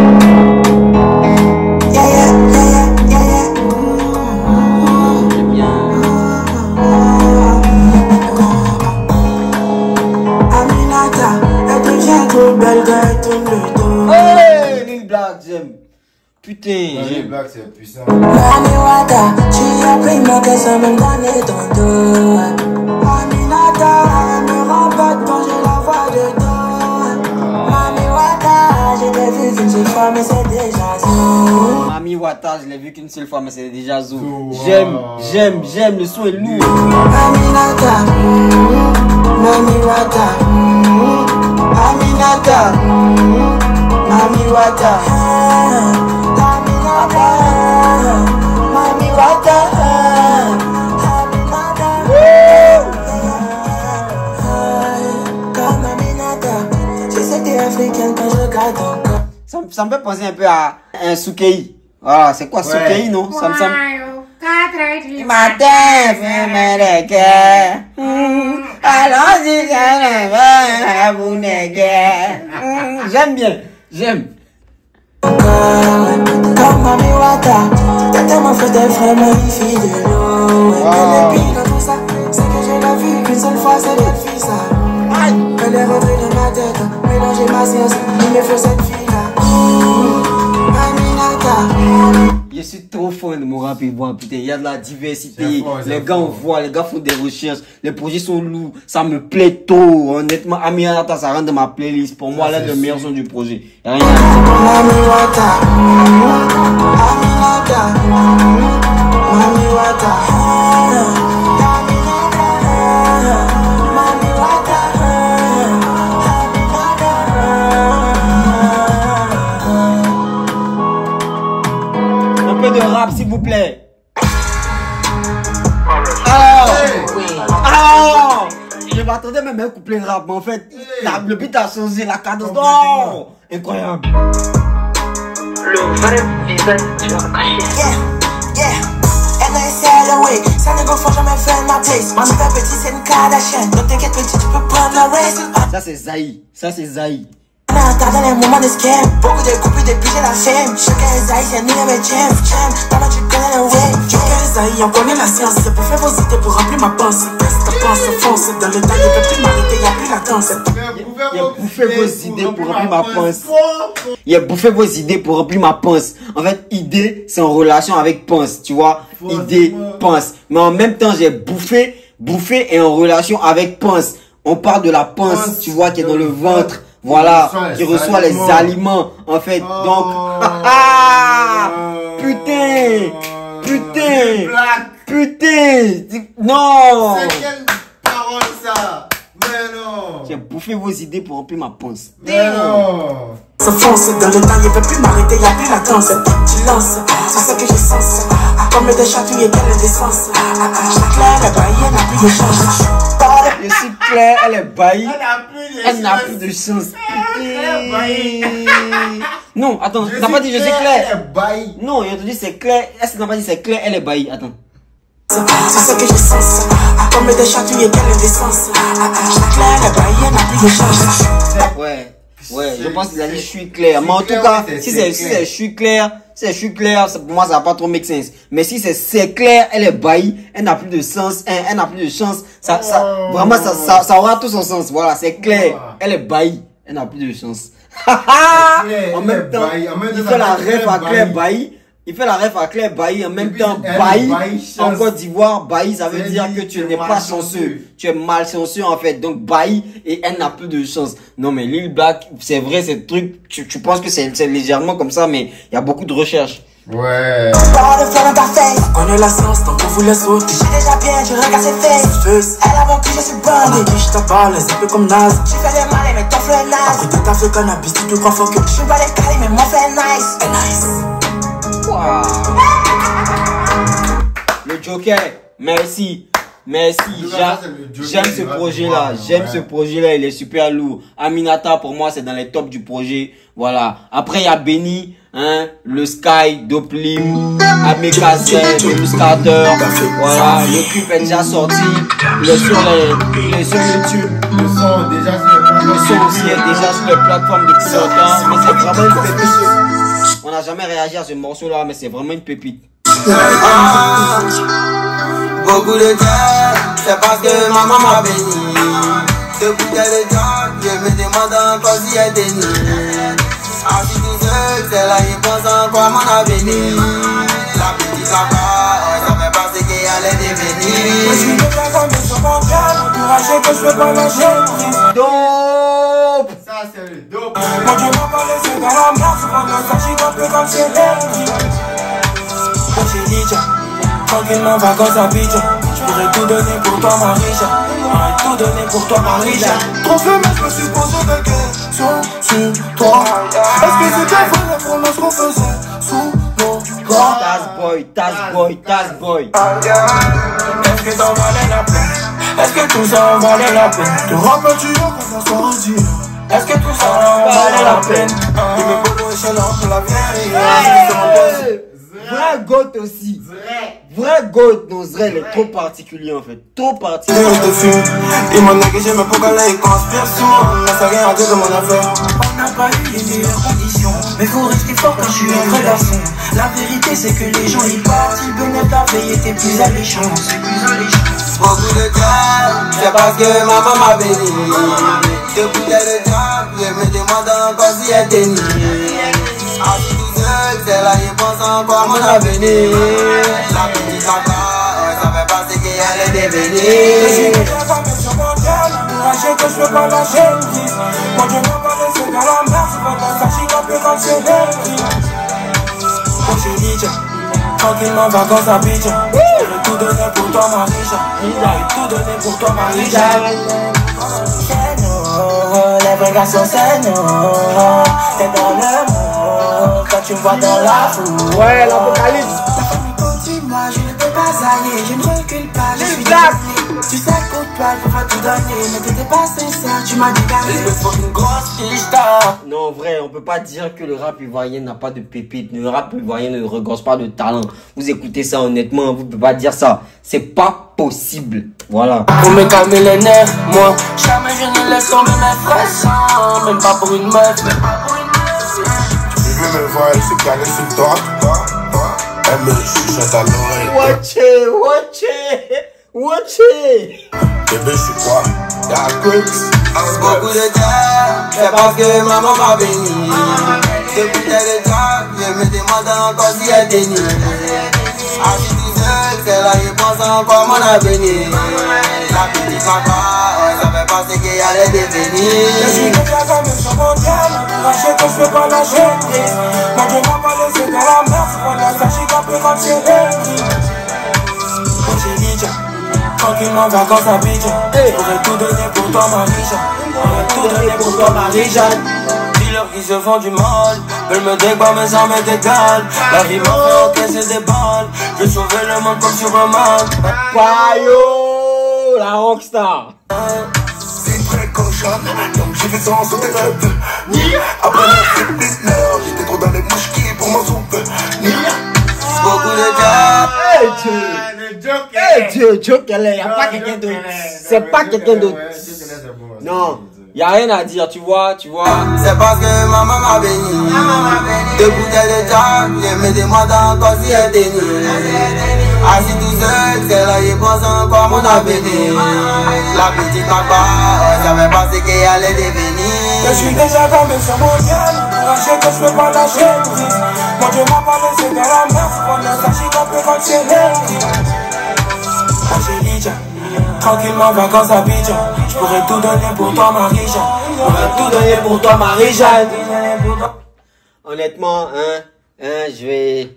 elle devient trop belle quand elle tourne le dos. Hey, Lil Black, j'aime. Putain, Lil Black, c'est puissant. Mami Wata, tu as pris ma caisse sans même donner ton dos. Aminata, elle me remporte quand je la vois dedans. Mami Wata, je l'ai vu qu'une seule fois, mais c'est déjà zo. Mami Wata, je l'ai vu qu'une seule fois, mais c'est déjà zo. J'aime, le son est lourd. Aminata, Mami Wata, Aminata, Mami Wata, Aminata, Mami Wata. Ça me fait penser un peu à un Soukei. Voilà, c'est quoi Soukei, non? Ça me semble. Matin, allons-y, j'aime bien, j'aime. Comme Mami Wata, t'as tellement fait des vraiment une fille de l'eau. Et depuis dans tout ça, c'est que je l'ai vu qu'une seule fois, c'est belle fille ça. Elle est rentrée dans ma tête, mélanger ma science, il me faut cette fille-là. Aminata. Je suis trop fan de mon rap ivoirien, putain, il y a de la diversité, les gars on voit, les gars font des recherches, les projets sont lourds, ça me plaît trop, honnêtement, Aminata ça rentre dans ma playlist, pour moi l'un des meilleurs sons du projet, y'a rien à dire. Mami Wata, Aminata, Mami Wata, Mami Wata. Un peu de rap s'il vous plaît. Alors, je m'attendais même à un couplet rap, mais en fait, le beat a changé, la cadence. Oh, incroyable. Le vrai visage du Yeah, yeah. And I said away, ça ne faut jamais faire ma place. Moi, c'est petit, c'est une Kardashian. Donc t'inquiète petit, tu peux prendre la race. Ça c'est Zai, ça c'est Zai. Dans les moments de scam, beaucoup de couples depuis j'ai la femme. Chacun est haïtien, nous les jam. Dans tu connais le way. Chacun est haïtien, on connaît la science. C'est pour faire vos idées, pour remplir ma pensée. Ta pensée fonce dans le temps, il ne peut plus m'arrêter, il n'y a plus latence. Il a bouffé vos idées pour remplir ma pensée. Il a bouffé vos idées pour remplir ma pensée. En fait, idée, c'est en relation avec pense, tu vois. Idée, pense. Mais en même temps, j'ai bouffé est en relation avec pense. On parle de la pense, tu vois, qui est dans le ventre. Voilà, qui reçoit les aliments, en fait. Donc, putain, non. C'est quelle parole ça? non. J'ai bouffé vos idées pour remplir ma panse. Non. Ça fonce dans le temps, il peut plus m'arrêter, y'a plus la danse. Tu lances, c'est ça que j'ai sens. Comme des chatouilles, quelle décence. Claire, elle baille, elle n'a plus de chance. Je suis Claire, elle est baillie. Elle n'a plus de chance. Non, attends, tu n'as pas dit je suis Claire. Elle est baillie. Non, il a dit c'est Claire. Est-ce que tu n'as pas dit c'est Claire, elle est baillie? Attends. C'est ça que j'ai sens. Comme des chatouilles, quelle décence. Claire, elle baille, elle n'a plus de chance. Ouais, je pense qu'il a dit je suis Claire. Mais en tout cas, si c'est je suis Claire, pour moi ça va pas trop make sense. Mais si c'est Claire, elle est baillie, elle n'a plus de sens, elle n'a plus de chance. Vraiment ça aura tout son sens. Voilà, c'est Claire, elle est baillie, elle n'a plus de chance. En même temps, il fait la ref à Claire baillie. Il fait la ref à Claire Bailly en même temps. Bailly, en Côte d'Ivoire, Bailly, ça veut dire que tu n'es pas chanceux. Tu es malchanceux en fait. Donc Bailly, et elle n'a plus de chance. Non mais Lil Black, c'est vrai, ce truc, tu penses que c'est légèrement comme ça, mais il y a beaucoup de recherches. Ouais. On est la science, donc on vous laisse autre. J'ai déjà bien, je regarde ses fesses. Elle avant que je suis bandé. Je te parle, c'est un peu comme Naz. J'ai fait des mal, mais t'en fais nice. Après t'as fait cannabis, tu te crois fort que je suis pas les cailles, mais moi fais nice. Nice. Wow. Le Joker, merci. J'aime ce projet-là. J'aime ce projet-là. Il est super lourd. Aminata, pour moi, c'est dans les tops du projet. Voilà. Après, il y a Benny, hein, le Sky, Doplim, Amekase, Venus Carter. Voilà. Le clip est déjà sorti. Il est sur YouTube. Le son aussi est déjà sur les plateformes depuis longtemps. Mais c'est vraiment une pépite. On n'a jamais réagi à ce morceau-là, mais c'est vraiment une pépite. Beaucoup de temps, c'est parce que maman m'a béni. Depuis tel temps, je me demande encore si elle est née. Assis tout seul, c'est là je pense encore mon avenir. La petite papa, ça fait pas ce qu'elle allait devenir. Je suis le gars comme sur mon cœur, encouragé que je peux pas lâcher. Dope. Ça c'est le dope. Quand tu m'as parlé, c'est dans la merde, souvent dans ça, j'y un peu comme c'est elle. Quand j'ai dit, tranquillement vacances à Abidjan. J'aurais tout donné pour toi Marie-Ja. J'aurais tout donné pour toi Marie-Ja. Trop fait mais je me suis posé des questions sur toi. Est-ce que c'était vrai la promesse qu'on faisait sous nos bras? Taz boy. Est-ce que t'en valais la peine? Est-ce que tout ça en valait la peine? Te rappelles-tu quand on s'en redit? Est-ce que tout ça en valait la peine? Il me faut échelon pour la vérité. Vrai goat aussi. Vrai goat, non, Zrel est trop particulier en fait. Trop particulier. Il m'a négligé, mais pourquoi là il conspire souvent? On n'a rien à dire de mon affaire. On n'a pas eu les meilleures conditions, mais faut rester fort quand je suis un vrai garçon. La vérité c'est que les gens ils partent, ils bénéficient la veille était plus alléchant. Beaucoup de temps, c'est parce que maman m'a béni. Depuis tel temps, je me demande encore si elle est née. Assis tout seul, c'est là je pense encore mon avenir. La petite papa, ça fait pas ce qu'elle allait devenir. Je suis le gars comme sur mon cœur, encouragé que je peux pas lâcher. Quand je m'en parle, c'est dans la merde, souvent dans ça, j'y un peu comme c'est elle. Quand j'ai dit, tranquillement vacances à Abidjan. J'aurais tout donné pour toi Marie-Ja. J'aurais tout donné pour toi Marie-Ja. C'est nous, les vrais garçons c'est nous. T'es dans le monde, quand tu me vois dans la foule. Ouais, l'apocalypse. Ta famille continue, moi je ne peux pas aller. Je ne recule pas, je suis désolé. Tu sais qu'au toi, il faut pas tout donner. Mais t'étais pas sincère, tu m'as dégagé. Je me sens une grosse fichta. Non, vrai, on peut pas dire que le rap ivoirien n'a pas de pépites. Le rap ivoirien ne regorge pas de talent. Vous écoutez ça honnêtement, vous pouvez pas dire ça. C'est pas possible. Voilà. Pour me calmer les nerfs, moi, jamais je ne laisse tomber mes frères. Même pas pour une meuf, Tu veux me voir, elle se calait sur toi. Elle me chuchote à l'oreille. Watch it. Bébé, je suis quoi? Y'a Brooks. Beaucoup de temps, c'est parce que maman m'a béni. Depuis tel temps, je me demande encore si elle est née. Assis tout seul, c'est là je pense encore mon avenir. La petite papa, ça fait pas ce qu'elle allait devenir. je suis le gars comme sur mon cœur, encouragé que je peux pas lâcher. Quand je m'en parle, c'est dans la merde, souvent dans ça, j'y un peu comme c'est elle. Quand j'ai dit, Tranquillement, vacances à Abidjan. J'aurais tout donné pour toi, Marie-Jeanne. J'aurais tout donné pour toi, Marie-Jeanne. Dealers qui se font du mal, veulent me débattre mais ça m'est égal. La vie m'a fait encaisser des balles. Je vais sauver le monde comme Superman. Payo, la rockstar. C'est une vraie cochonne, donc j'ai fait sans sauter rêve. Après la fête j'étais trop dans les mouches pour m'en souvenir. Beaucoup de Dieu, Joker, il n'y a pas quelqu'un d'autre. C'est pas quelqu'un d'autre. Non, il n'y a rien à dire, tu vois. C'est parce que maman m'a béni. Deux bouteilles de jack, j'ai mis des mois dans le corps si elle était nue. Assis tout seul, c'est là, il pense encore mon appétit. La petite m'a pas, savait pas ce qu'elle allait devenir. Je suis déjà tombé sur mon ciel, pour acheter que je peux pas lâcher. Mon Dieu m'a pas laissé dans la mer, pendant ça j'y compris quand c'est Angélique, tranquillement vacances à Abidjan. Je pourrais tout donner pour toi, Marie-Jeanne. Je pourrais tout donner pour toi, Marie-Jeanne. Honnêtement, je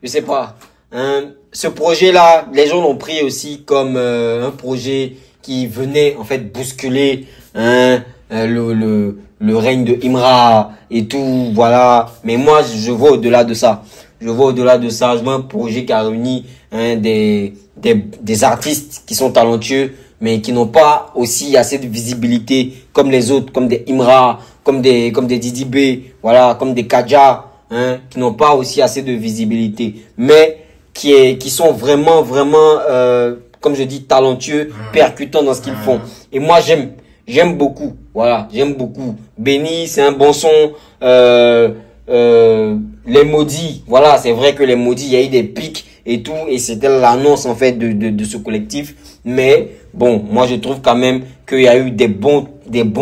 sais pas. Ce projet-là, les gens l'ont pris aussi comme un projet qui venait en fait bousculer le règne de Imra et tout, voilà. Mais moi, je vois au-delà de ça. Je vois un projet qui a réuni des artistes qui sont talentueux, mais qui n'ont pas aussi assez de visibilité comme les autres, comme des Imra, comme des Didi B, voilà, comme des Kadja, qui n'ont pas aussi assez de visibilité, mais qui sont vraiment, comme je dis, talentueux, percutants dans ce qu'ils font. Et moi, j'aime beaucoup, voilà, j'aime beaucoup. Benny, c'est un bon son. Les maudits, voilà, c'est vrai que les maudits, il y a eu des pics et tout, et c'était l'annonce en fait de ce collectif. Mais bon, moi je trouve quand même qu'il y a eu des bons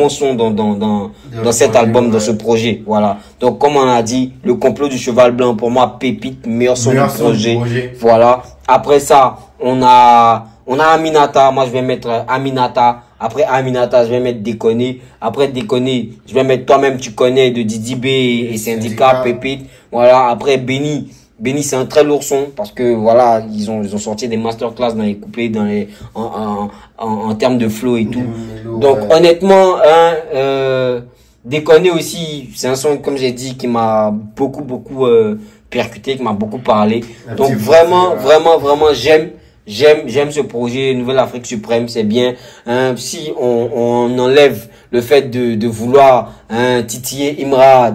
sons dans cet album, dans ce projet, voilà. Donc comme on a dit, le complot du cheval blanc, pour moi, pépite, meilleur son du projet, voilà. Après ça, on a Aminata. Moi je vais mettre Aminata. Après Aminata, je vais mettre Déconner. Après Déconner, je vais mettre Toi-même tu connais de Didi B et Syndicat, pépite. Voilà. Après Benny, c'est un très lourd son parce que voilà, ils ont sorti des masterclass dans les couplets, en termes de flow et tout. Donc honnêtement, Déconner aussi, c'est un son, comme j'ai dit, qui m'a beaucoup percuté, qui m'a beaucoup parlé. Donc vraiment, j'aime ce projet Nouvelle Afrique Suprême, c'est bien. Si on enlève le fait de vouloir titiller Imra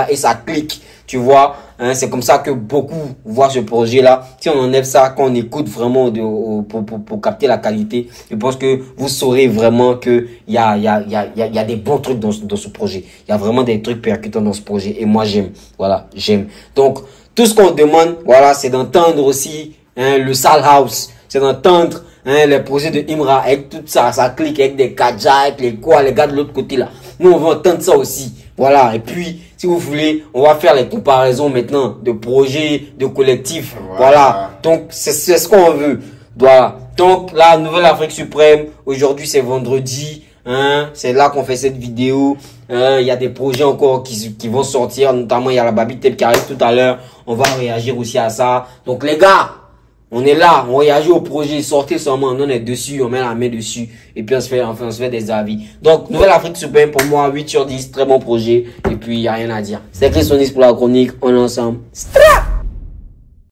et sa clique, tu vois, c'est comme ça que beaucoup voient ce projet-là. Si on enlève ça, quand on écoute vraiment pour capter la qualité, je pense que vous saurez vraiment que il y a des bons trucs dans ce projet. Il y a vraiment des trucs percutants dans ce projet. Et moi, j'aime. Voilà, j'aime. Donc, tout ce qu'on demande, voilà, c'est d'entendre aussi le Sal House, c'est d'entendre les projets de Imra avec tout ça, ça clique avec des Kadja, avec les gars de l'autre côté là. Nous on va entendre ça aussi, voilà. Et puis si vous voulez, on va faire les comparaisons maintenant de projets, de collectifs, voilà. Donc c'est ce qu'on veut, voilà. Donc la Nouvelle Afrique Suprême, aujourd'hui c'est vendredi, c'est là qu'on fait cette vidéo. Il y a des projets encore qui vont sortir, notamment il y a la Baby Tape qui arrive tout à l'heure. On va réagir aussi à ça. Donc les gars, on est là, on réagit au projet, sortez seulement, on est dessus, on met la main dessus, et puis on se fait des avis. Donc, Nouvelle Afrique Suprême, pour moi, 8 sur 10, très bon projet, et puis il n'y a rien à dire. C'est Chris Onis pour la chronique, on est ensemble. Stra!